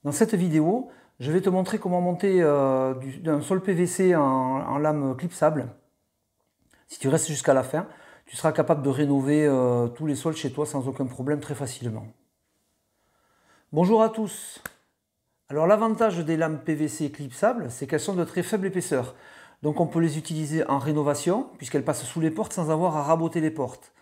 Dans cette vidéo, je vais te montrer comment monter un sol PVC en lame clipsable. Si tu restes jusqu'à la fin, tu seras capable de rénover tous les sols chez toi sans aucun problème très facilement. Bonjour à tous. Alors l'avantage des lames PVC clipsables, c'est qu'elles sont de très faible épaisseur. Donc on peut les utiliser en rénovation, puisqu'elles passent sous les portes sans avoir à raboter les portes.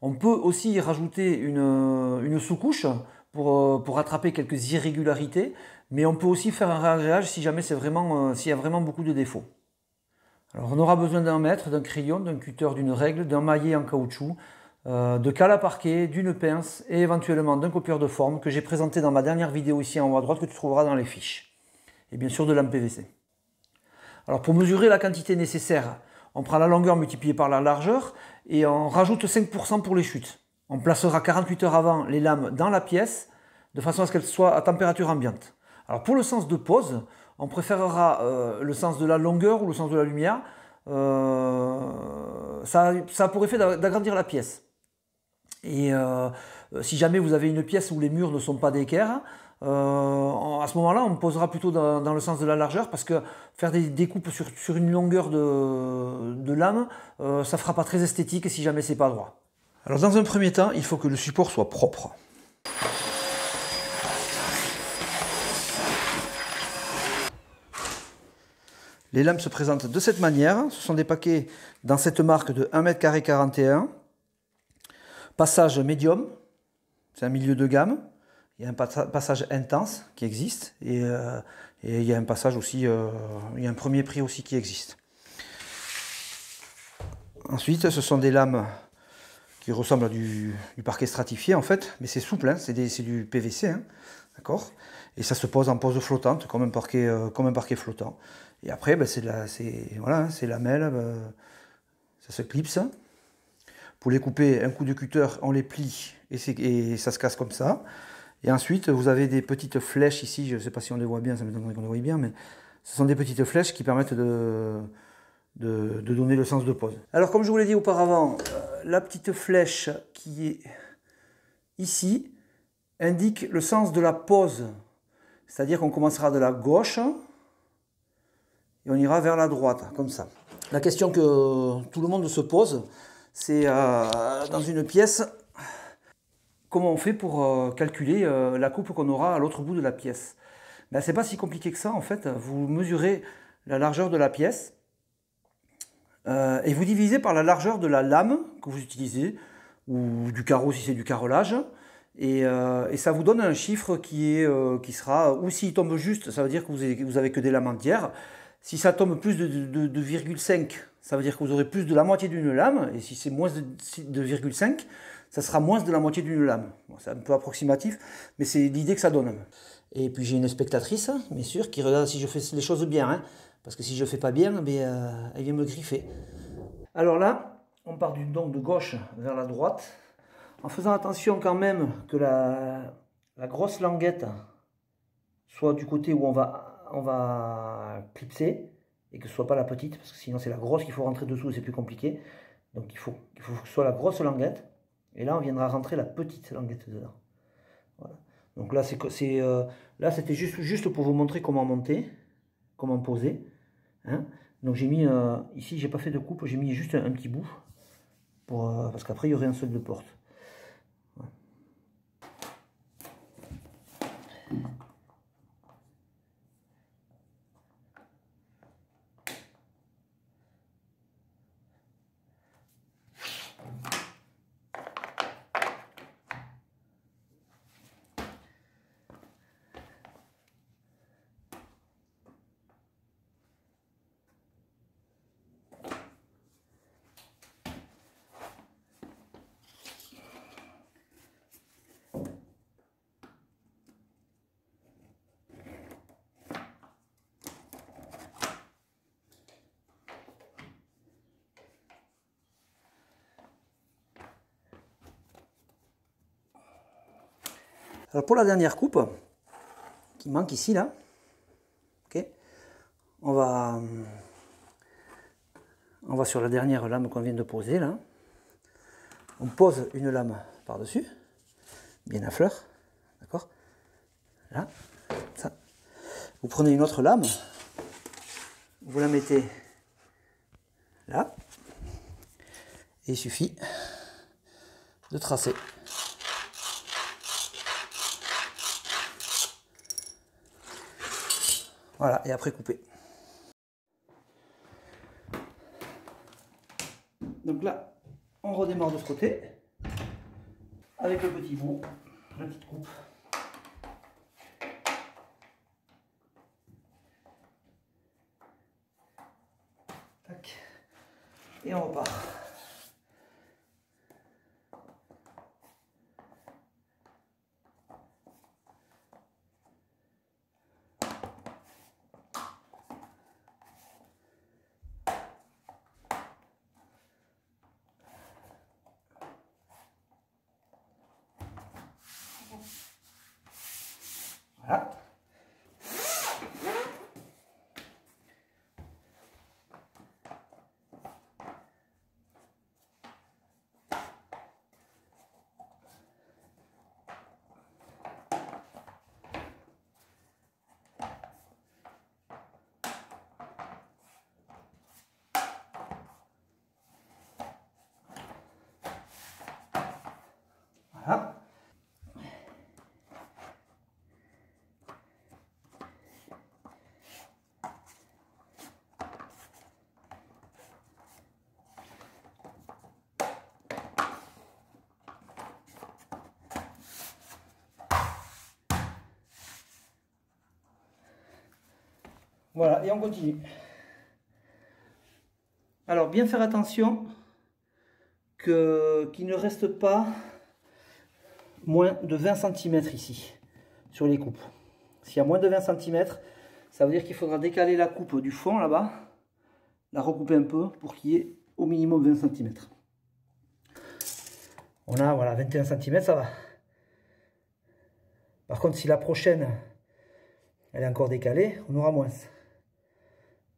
On peut aussi y rajouter une sous-couche pour rattraper quelques irrégularités, mais on peut aussi faire un réagréage si jamais s'il y a vraiment beaucoup de défauts. Alors on aura besoin d'un mètre, d'un crayon, d'un cutter, d'une règle, d'un maillet en caoutchouc, de cale à parquet, d'une pince et éventuellement d'un copieur de forme que j'ai présenté dans ma dernière vidéo ici en haut à droite que tu trouveras dans les fiches. Et bien sûr de lames PVC. Alors pour mesurer la quantité nécessaire, on prend la longueur multipliée par la largeur et on rajoute 5% pour les chutes. On placera 48 heures avant les lames dans la pièce de façon à ce qu'elles soient à température ambiante. Alors pour le sens de pose, on préférera le sens de la longueur ou le sens de la lumière. Ça a pour effet d'agrandir la pièce. Et si jamais vous avez une pièce où les murs ne sont pas d'équerre, à ce moment-là, on posera plutôt dans le sens de la largeur parce que faire des découpes sur une longueur de lame, ça ne fera pas très esthétique si jamais c'est pas droit. Alors dans un premier temps, il faut que le support soit propre. Les lames se présentent de cette manière. Ce sont des paquets dans cette marque de 1,41 m. Passage médium, c'est un milieu de gamme. Il y a un passage intense qui existe et il y a un passage aussi, il y a un premier prix aussi qui existe. Ensuite, ce sont des lames qui ressemblent à du parquet stratifié en fait, mais c'est souple, hein, c'est du PVC, hein, d'accord. Et ça se pose en pose flottante comme un parquet flottant. Et après, ben, c'est lamelles, ça se clipse. Pour les couper, un coup de cutter, on les plie et ça se casse comme ça. Et ensuite, vous avez des petites flèches ici, je ne sais pas si on les voit bien, ça m'étonnerait qu'on les voit bien, mais ce sont des petites flèches qui permettent de donner le sens de pose. Alors comme je vous l'ai dit auparavant, la petite flèche qui est ici indique le sens de la pose. C'est-à-dire qu'on commencera de la gauche et on ira vers la droite, comme ça. La question que tout le monde se pose, c'est dans une pièce, comment on fait pour calculer la coupe qu'on aura à l'autre bout de la pièce? Ben, c'est pas si compliqué que ça en fait. Vous mesurez la largeur de la pièce et vous divisez par la largeur de la lame que vous utilisez, ou du carreau si c'est du carrelage. Et ça vous donne un chiffre qui sera, ou s'il tombe juste, ça veut dire que vous avez que des lames entières. Si ça tombe plus de 0,5, ça veut dire que vous aurez plus de la moitié d'une lame. Et si c'est moins de 0,5, ça sera moins de la moitié d'une lame. Bon, c'est un peu approximatif, mais c'est l'idée que ça donne. Et puis j'ai une spectatrice, bien sûr, qui regarde si je fais les choses bien. Hein, parce que si je ne fais pas bien, elle vient me griffer. Alors là, on part donc de gauche vers la droite, en faisant attention quand même que la grosse languette soit du côté où on va clipser, et que ce soit pas la petite, parce que sinon c'est la grosse qu'il faut rentrer dessous et c'est plus compliqué. Donc il faut que ce soit la grosse languette, et là on viendra rentrer la petite languette dedans. Voilà. Donc là c'était juste pour vous montrer comment monter, comment poser. Hein. Donc j'ai mis, ici j'ai pas fait de coupe, j'ai mis juste un petit bout, parce qu'après il y aurait un seul de porte. Voilà. Alors pour la dernière coupe, qui manque ici là, okay, on va sur la dernière lame qu'on vient de poser là. On pose une lame par-dessus, bien à fleur, d'accord. Là, ça. vous prenez une autre lame, vous la mettez là, et il suffit de tracer. Voilà, et après couper. Donc là, on redémarre de ce côté, avec le petit bout, la petite coupe. Tac. Et on repart. Voilà. Voilà. Voilà, et on continue. Alors, bien faire attention qu'il ne reste pas moins de 20 cm ici, sur les coupes. S'il y a moins de 20 cm, ça veut dire qu'il faudra décaler la coupe du fond là-bas, la recouper un peu pour qu'il y ait au minimum 20 cm. On a, voilà, 21 cm, ça va. Par contre, si la prochaine, elle est encore décalée, on aura moins.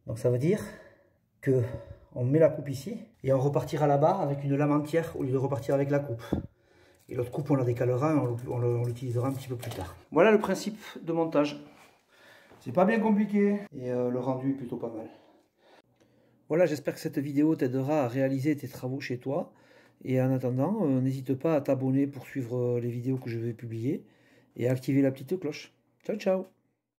Donc ça veut dire que on met la coupe ici et on repartira là-bas avec une lame entière au lieu de repartir avec la coupe. Et l'autre coupe, on la décalera, on l'utilisera un petit peu plus tard. Voilà le principe de montage. C'est pas bien compliqué et le rendu est plutôt pas mal. Voilà, j'espère que cette vidéo t'aidera à réaliser tes travaux chez toi. Et en attendant, n'hésite pas à t'abonner pour suivre les vidéos que je vais publier et à activer la petite cloche. Ciao, ciao!